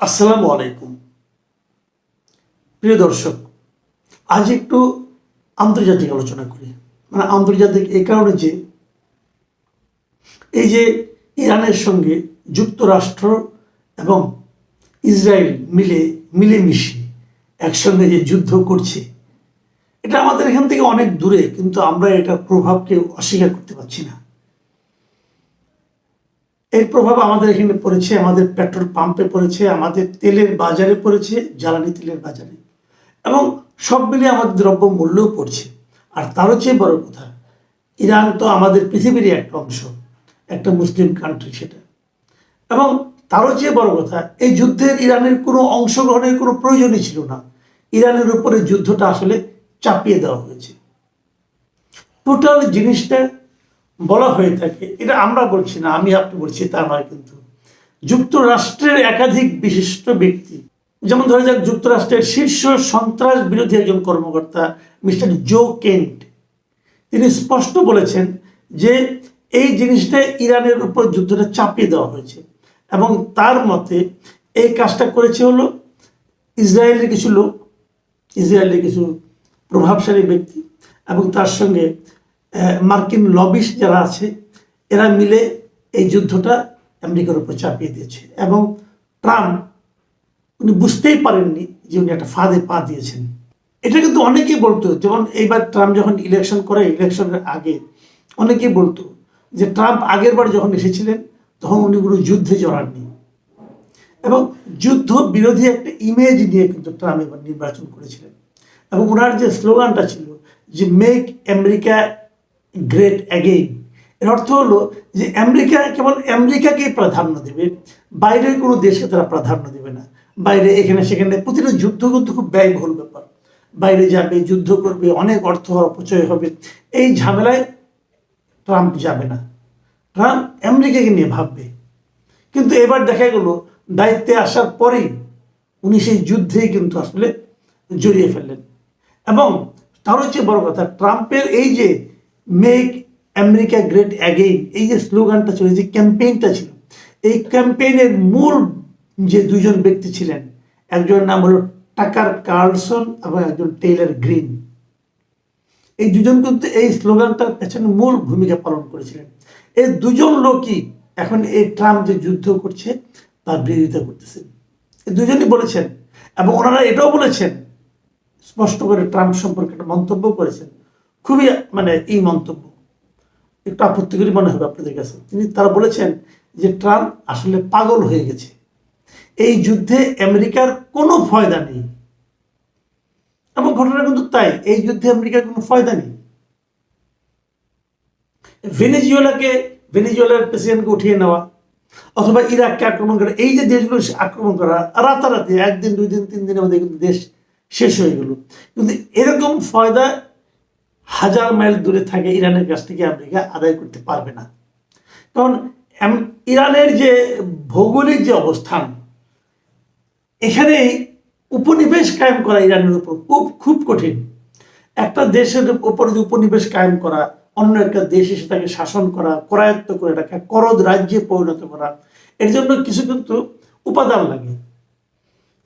আসসালামু আলাইকুম। প্রিয় দর্শক, আজ একটু আন্তর্জাতিক আলোচনা করি। আন্তর্জাতিক এই কারণে যে এই যে ইরানের সঙ্গে যুক্তরাষ্ট্র এবং ইসরায়েল মিলেমিশে একসঙ্গে যে যুদ্ধ করছে, এটা আমাদের এখান থেকে অনেক দূরে, কিন্তু আমরা এটার প্রভাবকে অস্বীকার করতে পারছি না। এর প্রভাব আমাদের এখানে পড়েছে, আমাদের পেট্রোল পাম্পে পড়েছে, আমাদের তেলের বাজারে পড়েছে, জ্বালানি তেলের বাজারে, এবং সব মিলিয়ে আমাদের দ্রব্য মূল্যও পড়ছে। আর তারও চেয়ে বড় কথা, ইরান তো আমাদের পৃথিবীরই একটা অংশ, একটা মুসলিম কান্ট্রি সেটা। এবং তারও চেয়ে বড় কথা, এই যুদ্ধের ইরানের কোনো অংশগ্রহণের কোনো প্রয়োজনই ছিল না। ইরানের উপরে যুদ্ধটা আসলে চাপিয়ে দেওয়া হয়েছে। টোটাল জিনিসটা বলা হয়ে থাকে, এটা আমরা বলছি না, আমি আপনি বলছি তা নয়, কিন্তু যুক্তরাষ্ট্রের একাধিক বিশিষ্ট ব্যক্তি, যেমন ধরা যাক যুক্তরাষ্ট্রের শীর্ষ সন্ত্রাস বিরোধী একজন কর্মকর্তা মিস্টার জো কেন্ট, তিনি স্পষ্ট বলেছেন যে এই জিনিসটা ইরানের উপর যুদ্ধটা চাপিয়ে দেওয়া হয়েছে, এবং তার মতে এই কাজটা করেছে হলো ইসরায়েলের কিছু লোক, ইসরায়েলের কিছু প্রভাবশালী ব্যক্তি, এবং তার সঙ্গে মার্কিন লবিস্ট যারা আছে, এরা মিলে এই যুদ্ধটা আমেরিকার উপর চাপিয়ে দিয়েছে। এবং ট্রাম্প উনি বুঝতেই পারেননি যে উনি একটা ফাঁদে পা দিয়েছেন। এটা কিন্তু অনেকেই বলতো, যেমন এইবার ট্রাম্প যখন ইলেকশন করে, ইলেকশনের আগে অনেকেই বলতো যে ট্রাম্প আগের বার যখন এসেছিলেন তখন উনি কোনো যুদ্ধে জড়াননি, এবং যুদ্ধ বিরোধী একটা ইমেজ নিয়ে কিন্তু ট্রাম্প এবার নির্বাচন করেছিলেন। এবং ওনার যে স্লোগানটা ছিল যে মেক আমেরিকা গ্রেট অ্যাগেইন, এর অর্থ হলো যে আমেরিকা কেবল আমেরিকাকেই প্রাধান্য দেবে, বাইরের কোনো দেশকে তারা প্রাধান্য দেবে না। বাইরে এখানে সেখানে প্রতিটা যুদ্ধ কিন্তু খুব ব্যয়বহুল ব্যাপার, বাইরে যাবে, যুদ্ধ করবে, অনেক অর্থ অপচয় হবে, এই ঝামেলায় ট্রাম্প যাবে না। ট্রাম্প আমেরিকাকে নিয়ে ভাববে। কিন্তু এবার দেখা গেল দায়িত্বে আসার পরেই উনি সেই যুদ্ধেই কিন্তু আসলে জড়িয়ে ফেললেন। এবং তার হচ্ছে বড় কথা, ট্রাম্পের এই যে মেক আমেরিকা গ্রেট অ্যাগেইন, এই যে স্লোগানটা ছিল, যে ক্যাম্পেইনটা ছিল, এই ক্যাম্পেইনের মূল যে দুজন ব্যক্তি ছিলেন, একজনের নাম হলো টাকার কার্লসন এবং একজন টেইলর গ্রিন। এই দুজন কিন্তু এই স্লোগানটার পেছনে মূল ভূমিকা পালন করেছিলেন। এই দুজন লোকই এখন এই ট্রাম্প যে যুদ্ধ করছে তার বিরোধিতা করতেছেন। এই দুজনই বলেছেন, এবং ওনারা এটাও বলেছেন স্পষ্ট করে, ট্রাম্প সম্পর্কে একটা মন্তব্য করেছেন, খুবই এই মন্তব্য একটু আপত্তিকরী মনে হবে আপনাদের কাছে। তারা বলেছেন যে ট্রাম্প আসলে পাগল হয়ে গেছে, এই যুদ্ধে আমেরিকার কোনো ফায়দা নেই। এবং ঘটনা কিন্তু তাই, এই যুদ্ধে আমেরিকার কোনো ফায়দা নেই। ভেনেজুয়েলার প্রেসিডেন্টকে উঠিয়ে নেওয়া, অথবা ইরাককে আক্রমণ করা, এই যে দেশগুলো আক্রমণ করা রাতারাতি, একদিন, 2 দিন, 3 দিনের মধ্যে কিন্তু দেশ শেষ হয়ে গেল। কিন্তু এরকম ফায়দা হাজার মাইল দূরে থাকে ইরানের কাছ থেকে আমেরিকা আদায় করতে পারবে না। কারণ ইরানের যে ভৌগোলিক যে অবস্থান, এখানে উপনিবেশ কায়েম করা ইরানের উপর খুব কঠিন। একটা দেশের উপর যে উপনিবেশ কায়েম করা, অন্য একটা দেশ এসে তাকে শাসন করা, করায়ত্ত করে রাখা, করদ রাজ্যে পরিণত করা, এর জন্য কিছু কিন্তু উপাদান লাগে,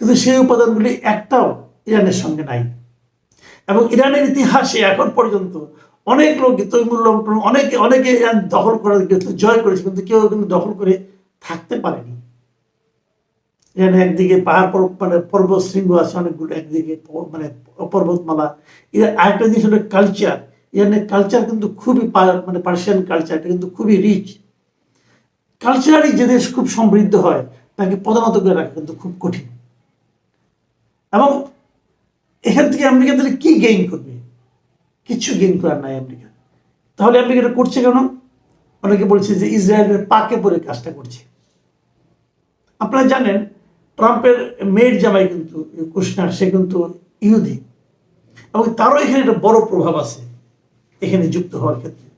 কিন্তু সেই উপাদানগুলি একটাও ইরানের সঙ্গে নাই। এবং ইরানের ইতিহাসে এখন পর্যন্ত অনেক লোক, তৈমুর লঙ্কন, অনেকে ইরান দখল করার জয় করেছে, কিন্তু কেউ কিন্তু দখল করে থাকতে পারেনি। ইরানে একদিকে পাহাড় পর্বত শৃঙ্গ আছে অনেকগুলো, একদিকে পর্বতমালা। আরেকটা জিনিস হলো কালচার। ইরানের কালচার কিন্তু খুবই পার্সিয়ান কালচার, এটা কিন্তু খুবই রিচ। কালচারালি যে দেশ খুব সমৃদ্ধ হয় তাকে পদানত করে রাখা কিন্তু খুব কঠিন। এবং এখান থেকে আমেরিকা তাহলে কি গেইন করবে? কিছু গেইন করার নাই আমেরিকা। তাহলে আমেরিকা এটা করছে কেন? অনেকে বলছে যে ইসরায়েলের পাকে পড়ে কাজটা করছে। আপনারা জানেন ট্রাম্পের মেয়ের জামাই কিন্তু কুশনার, সে কিন্তু ইহুদি, এবং তারও এখানে একটা বড় প্রভাব আছে এখানে যুক্ত হওয়ার ক্ষেত্রে।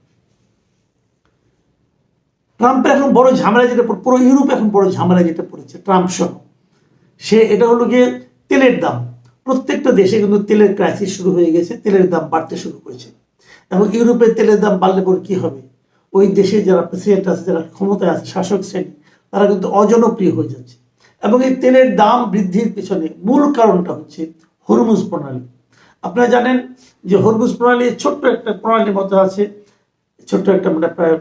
ট্রাম্পের এখন বড় ঝামেলা যেটা, পুরো ইউরোপ এখন বড় ঝামেলা যেটা পড়েছে ট্রাম্প সহ, এটা হলো গিয়ে তেলের দাম। প্রত্যেকটা দেশে কিন্তু তেলের ক্রাইসিস শুরু হয়ে গেছে, তেলের দাম বাড়তে শুরু করেছে। এবং ইউরোপের তেলের দাম বাড়লে পরে কি হবে? ওই দেশে যারা প্রেসিডেন্ট আছে, যারা ক্ষমতায় আছে, শাসক শ্রেণী, তারা কিন্তু অজনপ্রিয় হয়ে যাচ্ছে। এবং এই তেলের দাম বৃদ্ধির পেছনে মূল কারণটা হচ্ছে হরমুজ প্রণালী। আপনারা জানেন যে হরমুজ প্রণালী ছোট্ট একটা প্রণালীর মতো আছে, ছোট্ট একটা মানে প্রায়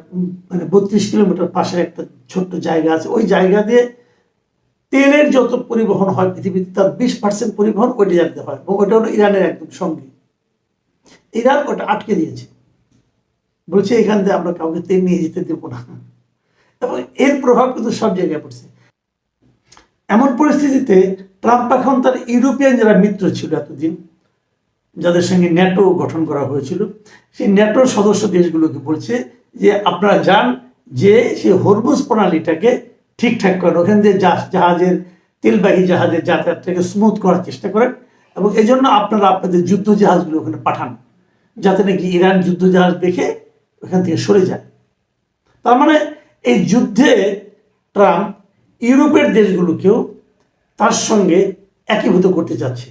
32 কিলোমিটার পাশে একটা ছোট্ট জায়গা আছে। ওই জায়গা দিয়ে তেলের যত পরিবহন হয় পৃথিবীতে তার 20% পরিবহন ওইটি জানতে হয়, এবং ওইটা হলো ইরানের একদম সঙ্গে। ইরান ওটা আটকে দিয়েছে, বলছে এখান থেকে আমরা কাউকে তেল নিয়ে যেতে দেবো না, এবং এর প্রভাব কিন্তু সব জায়গায় পড়ছে। এমন পরিস্থিতিতে ট্রাম্প এখন তার ইউরোপিয়ান যারা মিত্র ছিল এতদিন, যাদের সঙ্গে ন্যাটো গঠন করা হয়েছিল, সেই ন্যাটোর সদস্য দেশগুলোকে বলছে যে আপনারা যান, যে সেই হরমুজ প্রণালীটাকে ঠিকঠাক করেন, ওখান দিয়ে জাহাজের তেলবাহী জাহাজের যাতায়াতটাকে স্মুথ করার চেষ্টা করেন, এবং এই জন্য আপনারা আপনাদের যুদ্ধ জাহাজগুলো ওখানে পাঠান, যাতে নাকি ইরান যুদ্ধ জাহাজ দেখে ওখান থেকে সরে যায়। তার মানে এই যুদ্ধে ট্রাম্প ইউরোপের দেশগুলোকেও তার সঙ্গে একীভূত করতে যাচ্ছে।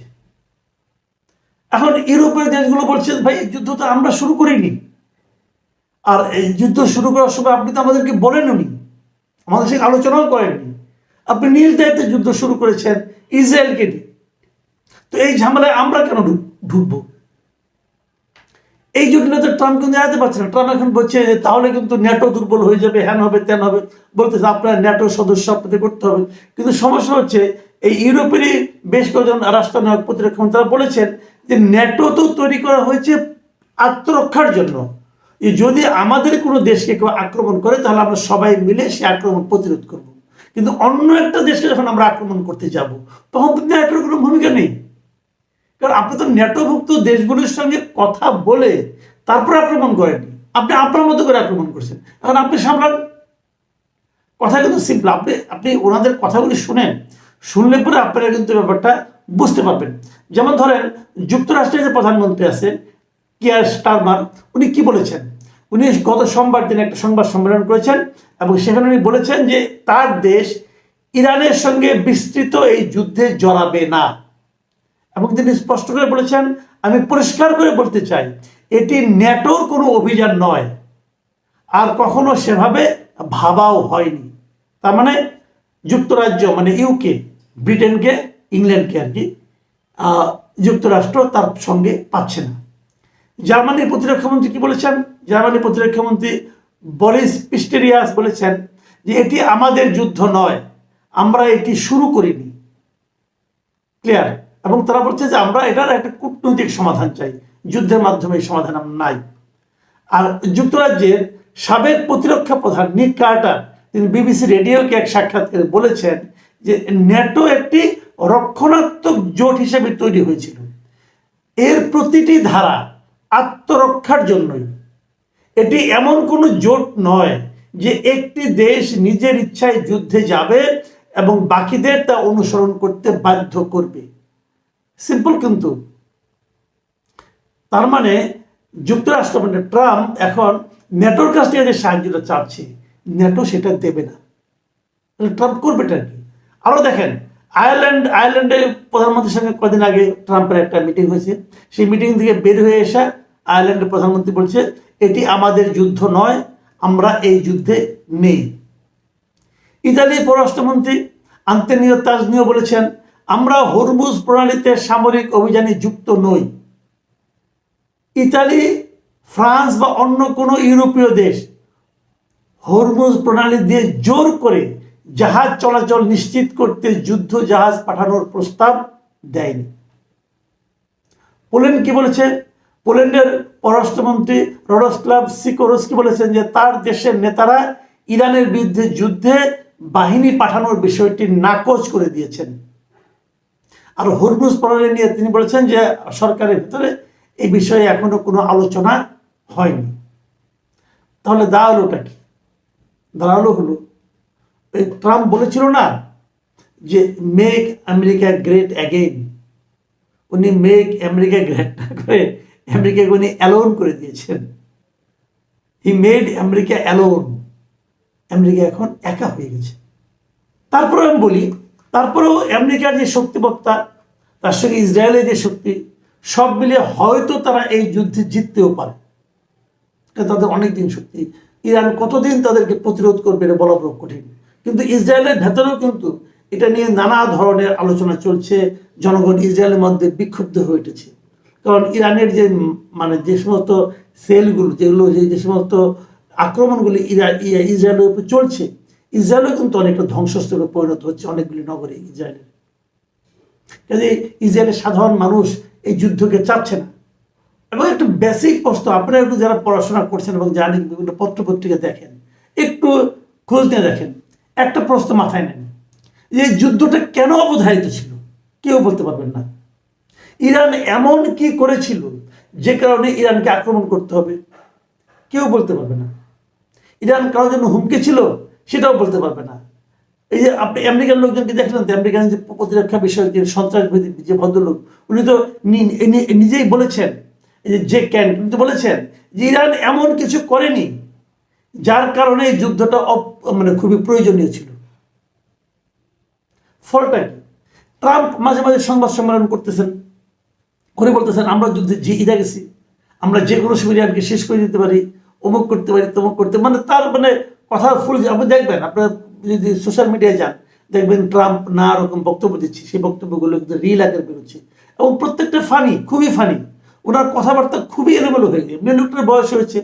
এখন ইউরোপের দেশগুলো বলছে ভাই এই যুদ্ধ তো আমরা শুরু করিনি, আর এই যুদ্ধ শুরু করার সময় আপনি তো আমাদেরকে বলেননি, আমাদের সঙ্গে আলোচনাও করেননি, আপনি নিজ দায়িত্বে যুদ্ধ শুরু করেছেন ইসরায়েলকে নিয়ে, তো এই ঝামেলায় আমরা কেন ঢুকবো? এই জটিলতা ট্রাম্প কিন্তু এড়াতে পারছে না। ট্রাম্প এখন বলছে যে তাহলে কিন্তু ন্যাটো দুর্বল হয়ে যাবে, হ্যান হবে তেন হবে, বলতেছে আপনার ন্যাটো সদস্য আপনাদের করতে হবে। কিন্তু সমস্যা হচ্ছে এই ইউরোপেরই বেশ কয়েকজন রাষ্ট্রনায়ক প্রতিরক্ষা মন্ত্রী তারা বলেছেন যে ন্যাটো তো তৈরি করা হয়েছে আত্মরক্ষার জন্য, যদি আমাদের কোনো দেশকে কেউ আক্রমণ করে তাহলে আমরা সবাই মিলে সে আক্রমণ প্রতিরোধ করব। কিন্তু অন্য একটা দেশকে যখন আমরা আক্রমণ করতে যাব তখন তো ন্যাটোর কোনো ভূমিকা নেই, কারণ আপনি তো ন্যাটোভুক্ত দেশগুলির সঙ্গে কথা বলে তারপর আক্রমণ করেননি, আপনি আপনার মতো করে আক্রমণ করছেন। এখন আপনি সামলান, কথা কিন্তু সিম্পল। আপনি ওনাদের কথাগুলি শুনলে পরে আপনারা কিন্তু ব্যাপারটা বুঝতে পারবেন। যেমন ধরেন যুক্তরাষ্ট্রের যে প্রধানমন্ত্রী আছেন কিয়ার স্টারমার, উনি কি বলেছেন? উনি গত সোমবার দিন একটা সংবাদ সম্মেলন করেছেন, এবং সেখানে উনি বলেছেন যে তার দেশ ইরানের সঙ্গে বিস্তৃত এই যুদ্ধে জড়াবে না, এবং তিনি স্পষ্ট করে বলেছেন আমি পরিষ্কার করে বলতে চাই এটি ন্যাটোর কোনো অভিযান নয়, আর কখনো সেভাবে ভাবাও হয়নি। তার মানে যুক্তরাজ্য মানে ইউকে, ব্রিটেনকে, ইংল্যান্ডকে আর কি যুক্তরাষ্ট্র তার সঙ্গে পাচ্ছে না। জার্মানির প্রতিরক্ষামন্ত্রী কি বলেছেন? জার্মানির প্রতিরক্ষামন্ত্রী বরিস পিস্টেরিয়াস বলেছেন যে এটি আমাদের যুদ্ধ নয়, আমরা এটি শুরু করিনি। ক্লিয়ার? এবং তারা বলছে যে আমরা এটার একটা কূটনৈতিক সমাধান চাই, যুদ্ধের মাধ্যমে এই সমাধান নাই। আর যুক্তরাজ্যের সাবেক প্রতিরক্ষা প্রধান নিক কার্টার তিনি বিবিসি রেডিওকে এক সাক্ষাৎকারে বলেছেন যে ন্যাটো একটি রক্ষণাত্মক জোট হিসেবে তৈরি হয়েছিল, এর প্রতিটি ধারা আত্মরক্ষার জন্যই, এটি এমন কোনো জোট নয় যে একটি দেশ নিজের ইচ্ছায় যুদ্ধে যাবে এবং বাকিদের তা অনুসরণ করতে বাধ্য করবে। সিম্পল। কিন্তু তার মানে যুক্তরাষ্ট্র মানে ট্রাম্প এখন ন্যাটোর কাছ থেকে যে সাহায্যটা চাচ্ছে ন্যাটো সেটা দেবে না, ট্রাম্প করবেটা কি? আরো দেখেন আয়ারল্যান্ডের প্রধানমন্ত্রীর সঙ্গে কদিন আগে ট্রাম্পের একটা মিটিং হয়েছে, সেই মিটিং থেকে বের হয়ে এসে আয়ারল্যান্ডের প্রধানমন্ত্রী বলছে এটি আমাদের যুদ্ধ নয়, আমরা এই যুদ্ধে নেই। ইতালির পররাষ্ট্রমন্ত্রী আন্তোনিও তাজনিও বলেছেন আমরা হরমুজ প্রণালীতে সামরিক অভিযানে যুক্ত নই। ইতালি, ফ্রান্স বা অন্য কোনো ইউরোপীয় দেশ হরমুজ প্রণালী দিয়ে জোর করে জাহাজ চলাচল নিশ্চিত করতে যুদ্ধ জাহাজ পাঠানোর প্রস্তাব দেয়নি। পোল্যান্ড কি বলেছে? পোল্যান্ডের পররাষ্ট্রমন্ত্রী রডোস্লাভ সিকোরস্কি বলেছেন যে তার দেশের নেতারা ইরানের বিরুদ্ধে যুদ্ধে বাহিনী পাঠানোর বিষয়টি নাকচ করে দিয়েছেন। আর হরমুজ প্রণালী নিয়ে তিনি বলেছেন যে সরকারের ভিতরে এই বিষয়ে এখনো কোনো আলোচনা হয়নি। তাহলে দাঁড়ালোটা কি? দাঁড়ালো হলো এই ট্রাম্প বলেছিল না যে মেক আমেরিকা গ্রেট অ্যাগেইন, উনি মেক আমেরিকা গ্রেট না করে আমেরিকাকে উনি অ্যালোন করে দিয়েছেন। He made America alone, America এখন একা হয়ে গেছে। তারপরে আমি বলি, তারপরেও আমেরিকার যে শক্তিবক্তা তার সঙ্গে ইসরায়েলের যে শক্তি সব মিলিয়ে হয়তো তারা এই যুদ্ধে জিততেও পারে, তাদের অনেক দিন শক্তি। ইরান কতদিন তাদেরকে প্রতিরোধ করবে এটা বলা বড় কঠিন। কিন্তু ইসরায়েলের ভেতরেও কিন্তু এটা নিয়ে নানা ধরনের আলোচনা চলছে। জনগণ ইসরায়েলের মধ্যে বিক্ষুব্ধ হয়ে উঠেছে, কারণ ইরানের যে মানে যে সমস্ত সেলগুলো যেগুলো যে সমস্ত আক্রমণগুলি ইসরায়েলের উপর চলছে, ইসরায়েলও কিন্তু অনেকটা ধ্বংসস্তূপে পরিণত হচ্ছে অনেকগুলি নগরে ইসরায়েলের। কাজে ইসরায়েলের সাধারণ মানুষ এই যুদ্ধকে চাচ্ছে না। এবং একটা বেসিক প্রশ্ন, আপনারা একটু যারা পড়াশোনা করছেন এবং জানেন, বিভিন্ন পত্রপত্রিকা দেখেন, একটু খোঁজ নিয়ে দেখেন, একটা প্রশ্ন মাথায় নেন যে যুদ্ধটা কেন অবধারিত ছিল? কেউ বলতে পারবেন না। ইরান এমন কি করেছিল যে কারণে ইরানকে আক্রমণ করতে হবে? কেউ বলতে পারবে না। ইরান কারোর জন্য হুমকি ছিল? সেটাও বলতে পারবে না। এই যে আপনি আমেরিকান লোকজনকে দেখলেন, তো আমেরিকান যে প্রতিরক্ষা বিষয়ক যে সন্ত্রাসবাদী যে ভদ্রলোক, উনি তো নিজেই বলেছেন, এই যে ক্যান কিন্তু বলেছেন যে ইরান এমন কিছু করেনি যার কারণে এই যুদ্ধটা মানে খুবই প্রয়োজনীয় ছিল। ফলটা কি? ট্রাম্প মাঝে মাঝে সংবাদ সম্মেলন করতেছেন, করে বলতেছেন আমরা যুদ্ধে জিতে গেছি, আমরা যে কোনো সময় ইরানকে শেষ করে দিতে পারি, অমুক করতে পারি, তমুক করতে, মানে তার মানে কথার ফুল। আপনি দেখবেন, আপনার যদি সোশ্যাল মিডিয়ায় যান, দেখবেন ট্রাম্প নানা রকম বক্তব্য দিচ্ছে, সেই বক্তব্যগুলো কিন্তু রিল আকারে বেরোচ্ছে এবং প্রত্যেকটা ফানি, খুবই ফানি। ওনার কথাবার্তা খুবই এলোমেলো হয়ে গেছে, মেয়ে লোকটার বয়স হয়েছে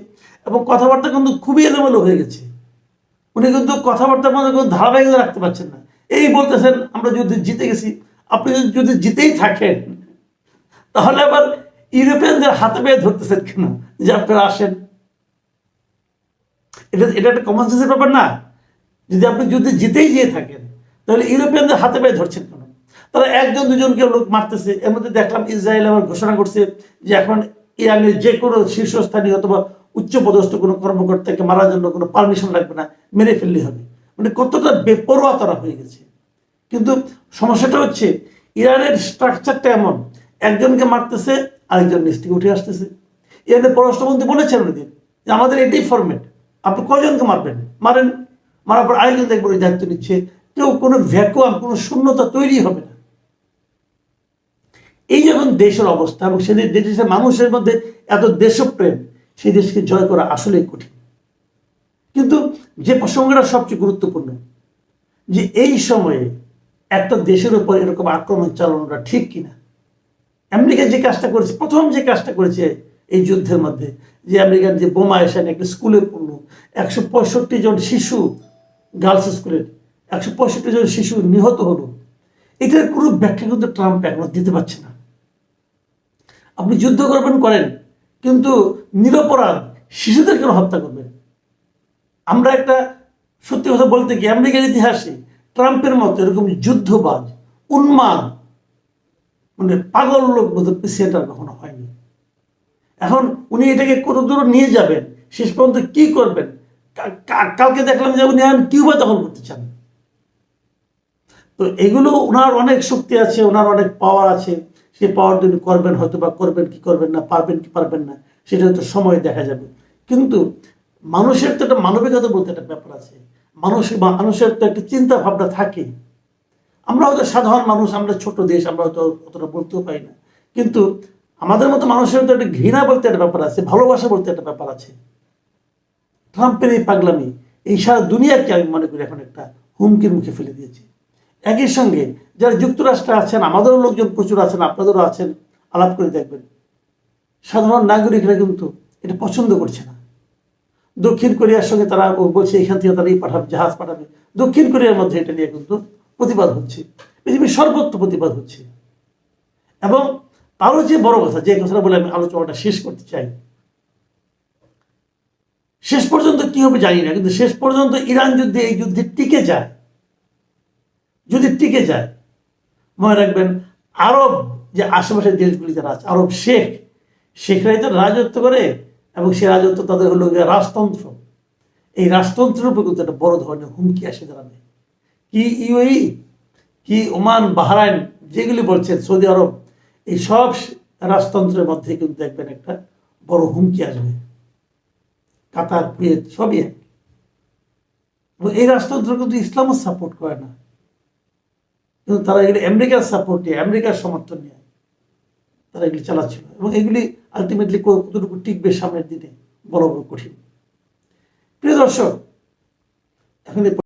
এবং কথাবার্তা কিন্তু খুবই এলোমেলো হয়ে গেছে। উনি কিন্তু কথাবার্তার মধ্যে কোনো ধারাবাহিকতা রাখতে পারছেন না। এই বলতেছেন আমরা যুদ্ধে জিতে গেছি। আপনি যদি জিতেই থাকেন, তাহলে আবার ইউরোপিয়ানদের হাতে পেয়ে ধরতেছেন কেন যে আপনারা আসেন? এটা এটা একটা কমন সেন্সের ব্যাপার না? যদি আপনি যুদ্ধে জিতেই গিয়ে থাকেন, তাহলে ইউরোপিয়ানদের হাতে পেয়ে ধরছেন কেন? তারা একজন দুজনকে লোক মারতেছে। এর মধ্যে দেখলাম ইসরায়েল আবার ঘোষণা করছে যে এখন ইরানের যে কোনো শীর্ষস্থানীয় অথবা উচ্চপদস্থ কোনো কর্মকর্তাকে মারার জন্য কোনো পারমিশন লাগবে না, মেরে ফেললেই হবে। মানে কতটা বেপরোয়া তারা হয়ে গেছে। কিন্তু সমস্যাটা হচ্ছে ইরানের স্ট্রাকচারটা এমন, একজনকে মারতেছে, আরেকজন নিচ থেকে উঠে আসতেছে। ইরানের পররাষ্ট্রমন্ত্রী বলেছেন ওদের যে আমাদের এটাই ফরম্যাট, আপনি কয়জনকে মারবেন মারেন, মারার পর আরেকজন দেখবেন ওই দায়িত্ব নিচ্ছে। কেউ কোনো ভ্যাকুয়াম, কোনো শূন্যতা তৈরি হবে না। এই যখন দেশের অবস্থা এবং সেদের দেশের মানুষের মধ্যে এত দেশপ্রেম, সেই দেশকে জয় করা আসলেই কঠিন। কিন্তু যে প্রসঙ্গটা সবচেয়ে গুরুত্বপূর্ণ, যে এই সময়ে একটা দেশের উপর এরকম আক্রমণ চালানোটা ঠিক কিনা। আমেরিকা যে কাজটা করেছে, প্রথম যে কাজটা করেছে এই যুদ্ধের মধ্যে, যে আমেরিকান যে বোমা এসে একটা স্কুলে পড়লো, 165 জন শিশু, গার্লস স্কুলের 165 জন শিশু নিহত হলো, এটার কোনো ব্যাখ্যা কিন্তু ট্রাম্প এখনো দিতে পারছে না। আপনি যুদ্ধ করবেন করেন, কিন্তু নিরপরাধ শিশুদের কেন হত্যা করবেন? আমরা একটা সত্যি কথা বলতে কি, আমেরিকার ইতিহাসে ট্রাম্পের মতো এরকম যুদ্ধবাজ, উন্মাদ, মানে পাগল লোক বোধ প্রেসিডেন্ট আর কখনো হয়নি। এখন উনি এটাকে কত দূর নিয়ে যাবেন, শেষ পর্যন্ত কি করবেন? কালকে দেখলাম যে উনি এখন কিউবা দখল করতে চান। তো এগুলো ওনার অনেক শক্তি আছে, ওনার অনেক পাওয়ার আছে। সেই পাওয়ার যদি করবেন, হয়তো বা করবেন কি করবেন না, পারবেন কি পারবেন না, সেটা হয়তো সময় দেখা যাবে। কিন্তু মানুষের তো একটা মানবিকতা বলতে একটা ব্যাপার আছে। মানুষের তো একটা চিন্তা ভাবনা থাকে। আমরা হয়তো সাধারণ মানুষ, আমরা ছোট দেশ, আমরা হয়তো অতটা বলতেও পারি না, কিন্তু আমাদের মতো মানুষের তো একটা ঘৃণা বলতে একটা ব্যাপার আছে, ভালোবাসা বলতে একটা ব্যাপার আছে। ট্রাম্পের এই পাগলামি এই সারা দুনিয়াকে আমি মনে করি এখন একটা হুমকির মুখে ফেলে দিয়েছে। একই সঙ্গে যারা যুক্তরাষ্ট্রে আছেন, আমাদেরও লোকজন প্রচুর আছেন, আপনাদেরও আছেন, আলাপ করে দেখবেন, সাধারণ নাগরিকরা কিন্তু এটা পছন্দ করছে না। দক্ষিণ কোরিয়ার সঙ্গে তারা বলছে এখান থেকে তারা পাঠাবে, জাহাজ পাঠাবে। দক্ষিণ কোরিয়ার মধ্যে এটা নিয়ে কিন্তু প্রতিবাদ হচ্ছে, পৃথিবীর সর্বত্র প্রতিবাদ হচ্ছে। এবং আরো যে বড় কথা, যে কথাটা বলে আমি আলোচনাটা শেষ করতে চাই, শেষ পর্যন্ত কি হবে জানি না, কিন্তু শেষ পর্যন্ত ইরান যদি এই যুদ্ধে টিকে যায়, যদি টিকে যায়, মনে রাখবেন আরব যে আশেপাশের দেশগুলি যারা আছে, আরব শেখরাই তো রাজত্ব করে, এবং সে রাজত্ব তাদের হলো রাজতন্ত্র। এই রাজতন্ত্রের উপর কিন্তু একটা বড় ধরনের হুমকি আসে দাঁড়াবে। কি ইউএই, কি ওমান, বাহরাইন, যেগুলি বলছেন, সৌদি আরব, এই সব রাজতন্ত্রের মধ্যে কিন্তু দেখবেন একটা বড় হুমকি আসবে। কাতার, কুয়েত সবই এক। এই রাজতন্ত্র কিন্তু ইসলামও সাপোর্ট করে না, কিন্তু তারা এগুলি আমেরিকার সাপোর্ট নিয়ে, আমেরিকার সমর্থন নিয়ে তারা এগুলি চালাচ্ছিল। এবং এগুলি আলটিমেটলি কতটুকু টিকবে সামনের দিনে বড় বড় কঠিন। প্রিয় দর্শক, এখন